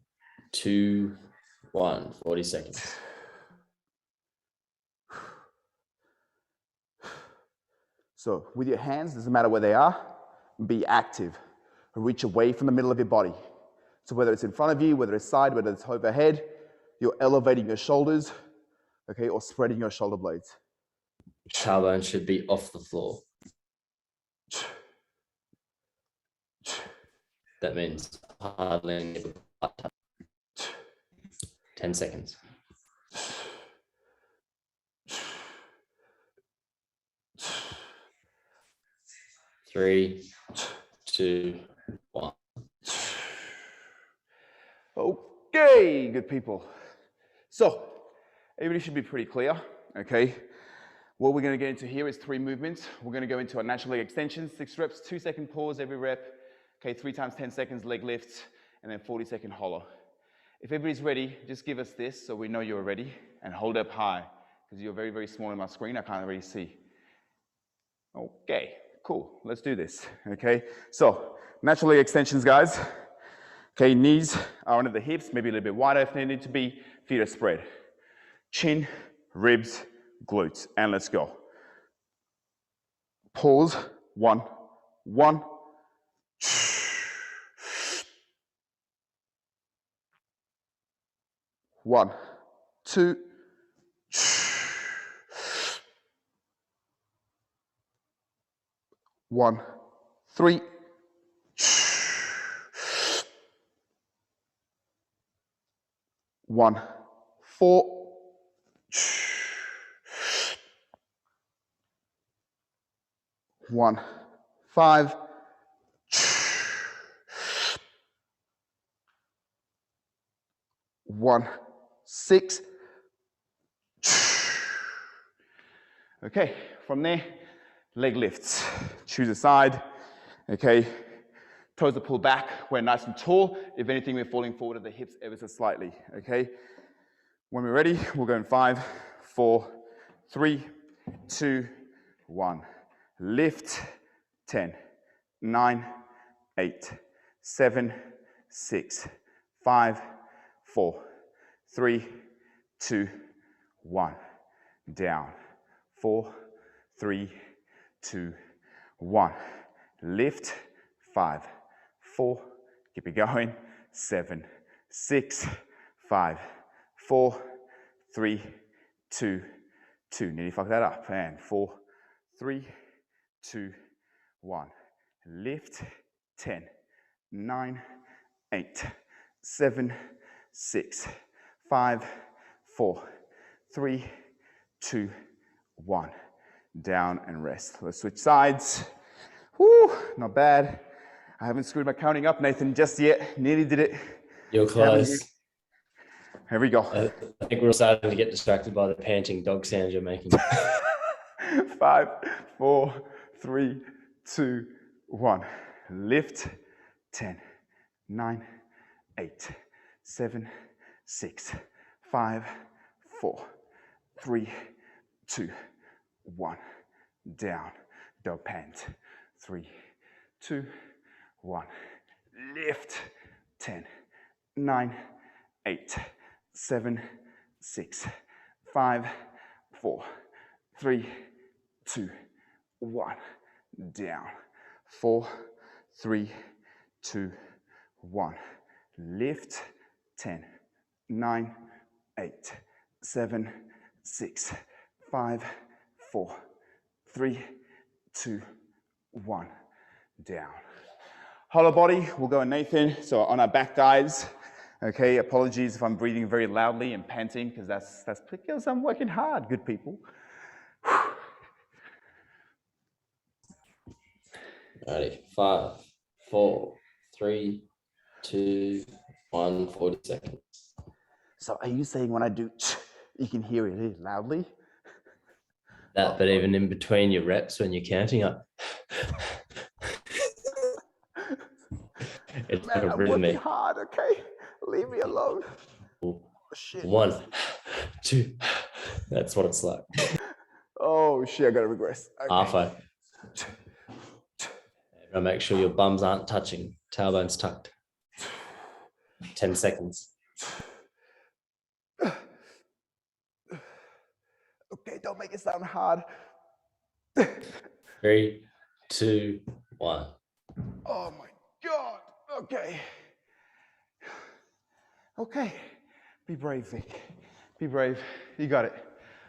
2, 1. 40 seconds. So with your hands, doesn't matter where they are, be active. Reach away from the middle of your body. So whether it's in front of you, whether it's side, whether it's overhead, you're elevating your shoulders, okay, or spreading your shoulder blades. Tailbone should be off the floor. That means hardly any 10 seconds. 3, 2, 1. Okay, good people. So everybody should be pretty clear, okay? What we're going to get into here is 3 movements. We're going to go into a natural leg extension, 6 reps, 2-second pause every rep. Okay, 3 times 10 seconds leg lifts, and then 40-second hollow. If everybody's ready, just give us this so we know you're ready, and hold up high, because you're very, very small on my screen. I can't really see. Okay, cool. Let's do this, okay? So, natural leg extensions, guys. Okay, knees are under the hips, maybe a little bit wider if they need to be. Feet are spread. Chin, ribs, glutes, and let's go. Pause. 1, 1. 1, 2. 1, 3. 1, 4. 1, 5. 1, 6. Okay, from there, leg lifts. Choose a side, okay? Toes are pulled back, we're nice and tall. If anything, we're falling forward at the hips ever so slightly, okay? When we're ready, we'll go in 5, 4, 3, 2, 1. Lift, 10, 9, 8, 7, 6, 5, 4, 3, 2, 1. Down, 4, 3, 2, 1. Lift, 5, 4, keep it going, 7, 6, 5, 4, 3, 2, 2. Nearly fuck that up. And 4, 3, 2, 1. Lift, 10, 9, 8, 7, 6, 5, 4, 3, 2, 1. Down and rest. Let's switch sides. Whew, not bad. I haven't screwed my counting up, Nathan, just yet. Nearly did it. You're close. Here we go. I think we're starting to get distracted by the panting dog sounds you're making. 5, 4, 3, 2, 1. Lift, 10, 9, 8, 7, 6, 5, 4, 3, 2, 1. Down, dog pant. 3, 2, 1. Lift, 10, 9, 8, 7, 6, 5, 4, 3, 2, 1. Down. 4, 3, 2, 1. Lift. 10, 9, 8, 7, 6, 5, 4, 3, 2, 1. Down. Hollow body, we'll go in Nathan. So on our back, guys. Okay, apologies if I'm breathing very loudly and panting, because that's because I'm working hard, good people. Ready? 5, 4, 3, 2, 1. 40 seconds. So are you saying when I do, you can hear it really loudly? That, but even in between your reps when you're counting up, it's Man, like a I'm working rhythmic. hard, okay? Leave me alone. Oh, shit. 1, 2. That's what it's like. Oh, shit, I gotta regress. Okay. Halfway. Now make sure your bums aren't touching. Tailbone's tucked. 10 seconds. Okay, don't make it sound hard. 3, 2, 1. Oh my God. Okay. Okay. Be brave, Vic. Be brave. You got it.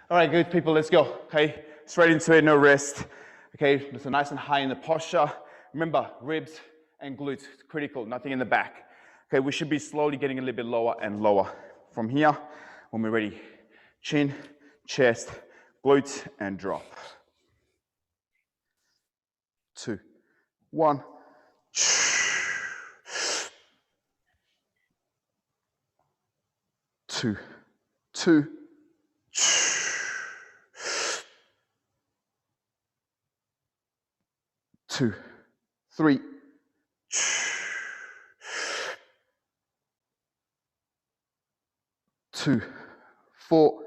All right, good people, let's go. Okay, straight into it, no rest. Okay, so nice and high in the posture. Remember, ribs and glutes, critical, nothing in the back. Okay, we should be slowly getting a little bit lower and lower. From here, when we're ready, chin, chest, glutes, and drop. 2, 1. 2, 2. 2, 3. 2, 4.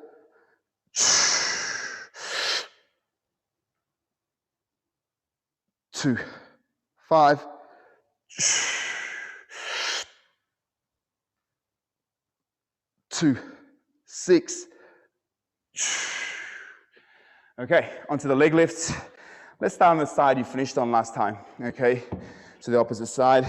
2, 5. 2, 6. Okay, onto the leg lifts. Let's start on the side you finished on last time, okay? So the opposite side.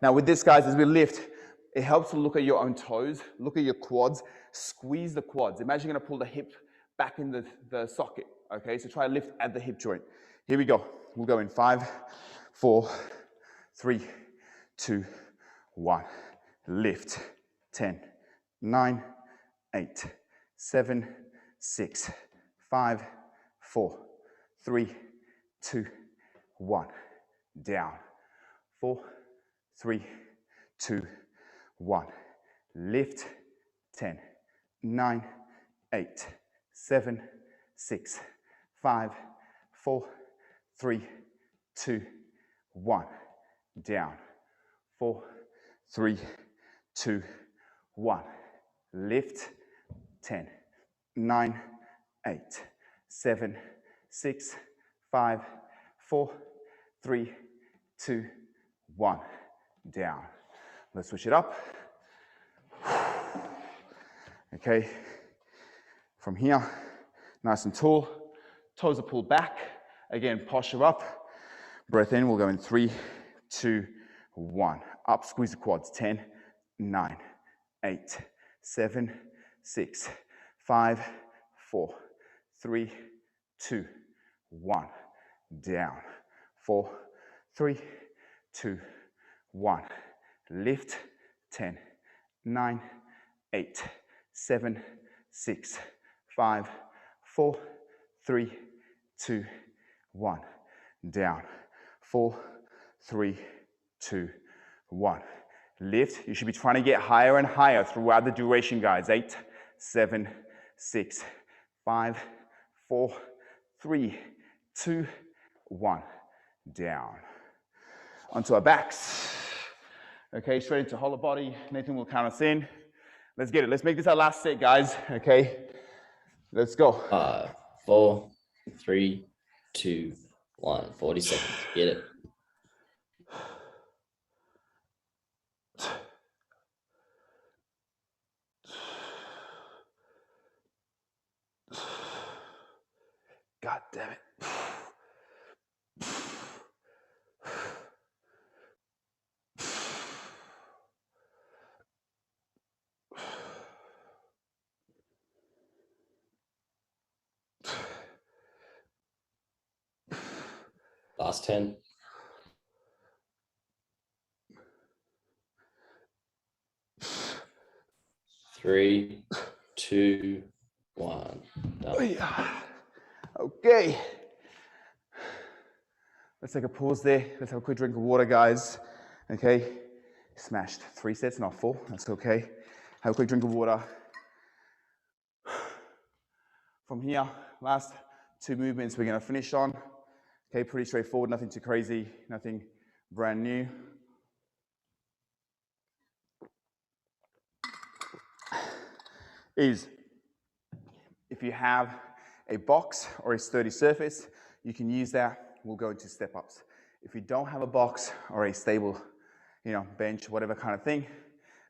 Now with this, guys, as we lift, it helps to look at your own toes, look at your quads, squeeze the quads. Imagine you're gonna pull the hip back in the socket, okay? So try to lift at the hip joint. Here we go. We'll go in 5, 4, 3, 2, 1. Lift. 10, 9, 8, 7, 6, 5, 4, 3, 2, 1. Down. 4, 3, 2, 1. Lift. 10, 9, 8, 7, 6, 5, 4, 3, 2, 1. Down. 4, 3, 2, 1. Lift. 10, 9, 8, 7, 6, 5, 4, 3, 2, 1. Down. Let's switch it up. Okay. From here, nice and tall. Toes are pulled back. Again, posture up. Breath in, we'll go in 3, 2, 1. Up, squeeze the quads. 10, 9, 8, 7, 6, 5, 4, 3, 2, 1. Down. 4, 3, 2, 1. Lift. 10, 9, 8, 7, 6, 5, 4, 3, 2, 1. Down. 4, 3, 2, 1. Lift. You should be trying to get higher and higher throughout the duration, guys. 8, 7, 6, 5, 4, 3, 2, 1. Down. Onto our backs. Okay, straight into hollow body. Nathan will count us in. Let's get it. Let's make this our last set, guys. Okay, let's go. 5, 4, 3, 2, 1. 40 seconds. Get it. God damn it. Last 10. 3, 2, 1. Done. Okay. Let's take a pause there. Let's have a quick drink of water, guys. Okay. Smashed 3 sets, not 4. That's okay. Have a quick drink of water. From here, last 2 movements we're going to finish on. Okay, pretty straightforward, nothing too crazy, nothing brand new. Is if you have a box or a sturdy surface, you can use that. We'll go into step ups. If you don't have a box or a stable, bench, whatever kind of thing,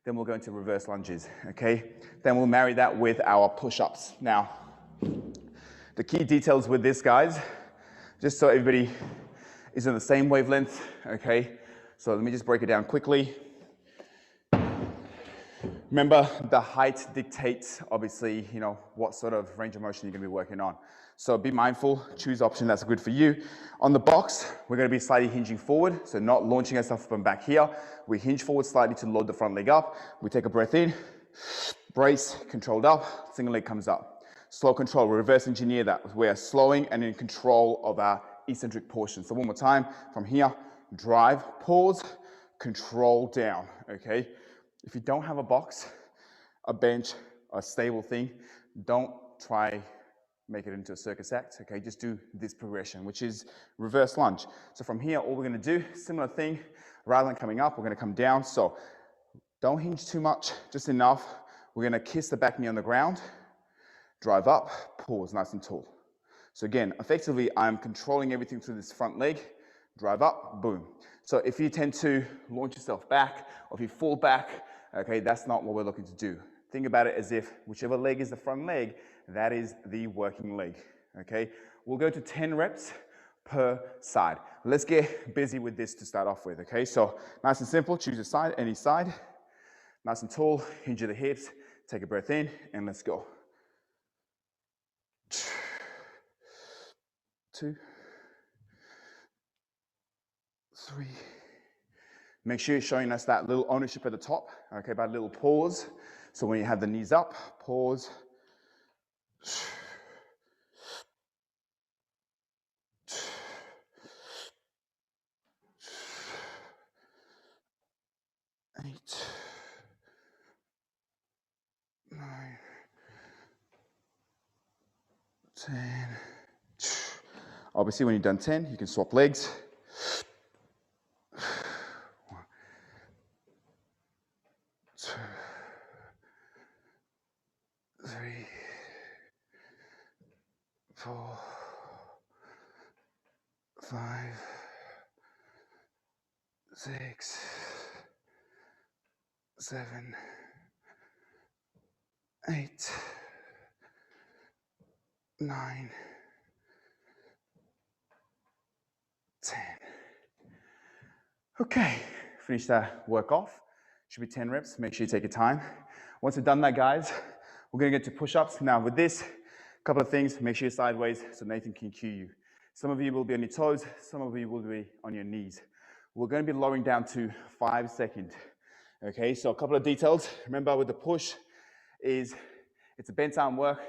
then we'll go into reverse lunges, okay? Then we'll marry that with our push-ups. Now, the key details with this, guys, just so everybody is on the same wavelength, okay? So let me just break it down quickly. Remember, the height dictates, obviously, what sort of range of motion you're going to be working on. So be mindful, choose option that's good for you. On the box, we're going to be slightly hinging forward, so not launching ourselves from back here. We hinge forward slightly to load the front leg up. We take a breath in, brace, controlled up, single leg comes up. Slow control, we reverse engineer that. We're slowing and in control of our eccentric portion. So one more time, from here, drive, pause, control down, okay? If you don't have a box, a bench, a stable thing, don't try make it into a circus act, okay? Just do this progression, which is reverse lunge. So from here, all we're gonna do, similar thing, rather than coming up, we're gonna come down. So don't hinge too much, just enough. We're gonna kiss the back knee on the ground, drive up, pause, nice and tall. So again, effectively, I'm controlling everything through this front leg, drive up, boom. So if you tend to launch yourself back, or if you fall back, okay, that's not what we're looking to do. Think about it as if whichever leg is the front leg, that is the working leg, okay? We'll go to 10 reps per side. Let's get busy with this to start off with, okay? So nice and simple, choose a side, any side. Nice and tall, hinge at the hips, take a breath in, and let's go. 2, 3. Make sure you're showing us that little ownership at the top, okay, by a little pause. So when you have the knees up, pause. 8, 9, 10. Obviously, when you've done 10, you can swap legs. 1, 2, 3, 4, 5, 6, 7, 8, 9, 10. Okay, finish that work off. Should be 10 reps. Make sure you take your time. Once we've done that, guys, we're going to get to push-ups. Now, with this, a couple of things. Make sure you're sideways so Nathan can cue you. Some of you will be on your toes. Some of you will be on your knees. We're going to be lowering down to 5 seconds. Okay, so a couple of details. Remember, with the push, it's a bent arm work.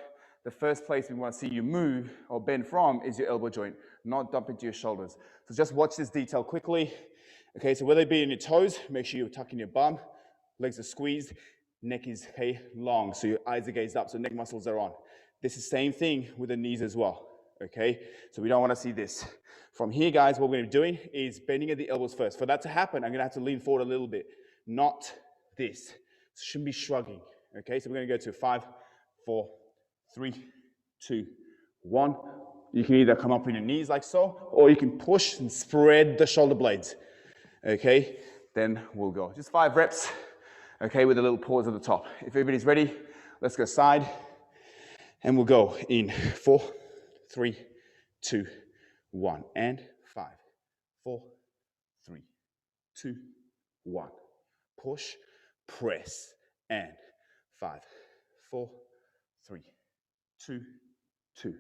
The first place we want to see you move or bend from is your elbow joint, not dump into your shoulders. So just watch this detail quickly. Okay, so whether it be in your toes, make sure you're tucking your bum, legs are squeezed, neck is long, so your eyes are gazed up, so neck muscles are on. This is the same thing with the knees as well. Okay, so we don't want to see this. From here, guys, what we're going to be doing is bending at the elbows first. For that to happen, I'm going to have to lean forward a little bit, not this. Shouldn't be shrugging. Okay, so we're going to go to 5, 4, 3, 2, 1. You can either come up on your knees like so, or you can push and spread the shoulder blades. Okay, then we'll go. Just 5 reps, okay, with a little pause at the top. If everybody's ready, let's go side, and we'll go in 4, 3, 2, 1, and 5, 4, 3, 2, 1. Push, press, and 5, 4, 3, 2, 2.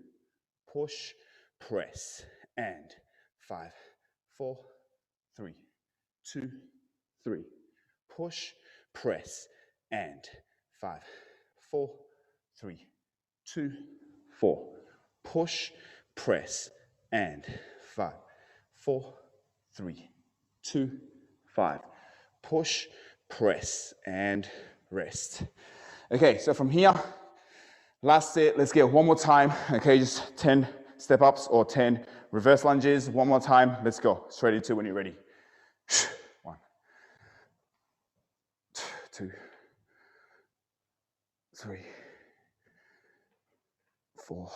Push, press, and 5, 4, 3, 2, 3. Push, press, and 5, 4, 3, 2, 4. Push, press, and 5, 4, 3, 2, 5. Push, press, and rest. Okay, so from here, last set, let's get one more time. Okay, just 10 step ups or 10 reverse lunges. One more time, let's go. Straight into when you're ready. 1, 2, 3, 4,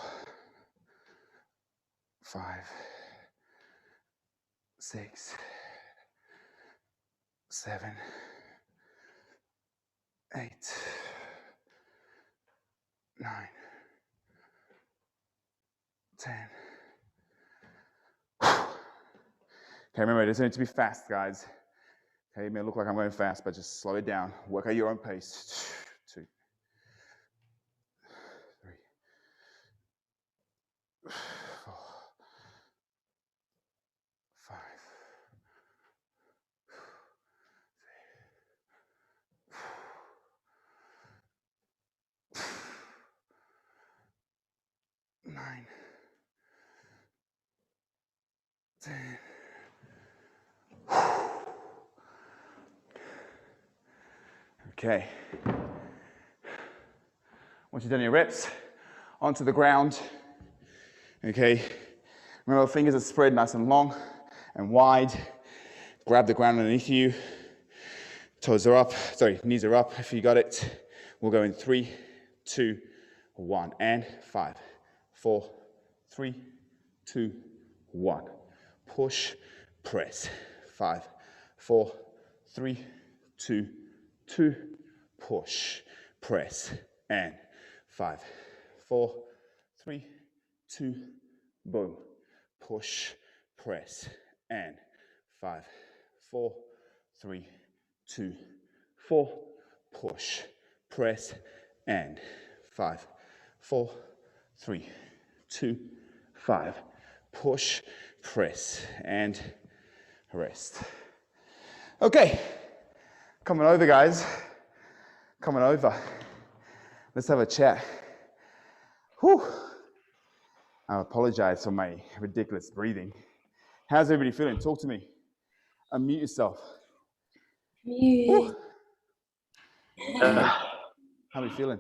5, 6, 7, 8, 9, 10. Okay, remember, it doesn't need to be fast, guys. Okay, it may look like I'm going fast, but just slow it down. Work at your own pace. 2, 3, 4, 5, 9, 10. Okay. Once you've done your reps, onto the ground. Okay. Remember, fingers are spread nice and long and wide. Grab the ground underneath you. Toes are up. Sorry, knees are up if you got it. We'll go in 3, 2, 1, and 5, 4, 3, 2, 1. Push, press. 5, 4, 3, 2, 2. Push, press, and 5, 4, 3, 2, boom. Push, press, and 5, 4, 3, 2, 4. Push, press, and 5, 4, 3, 2, 5. Push, press, and rest. Okay, coming over, guys. Coming over. Let's have a chat. Whew. I apologize for my ridiculous breathing. How's everybody feeling? Talk to me. Unmute yourself. Mute. How are we feeling?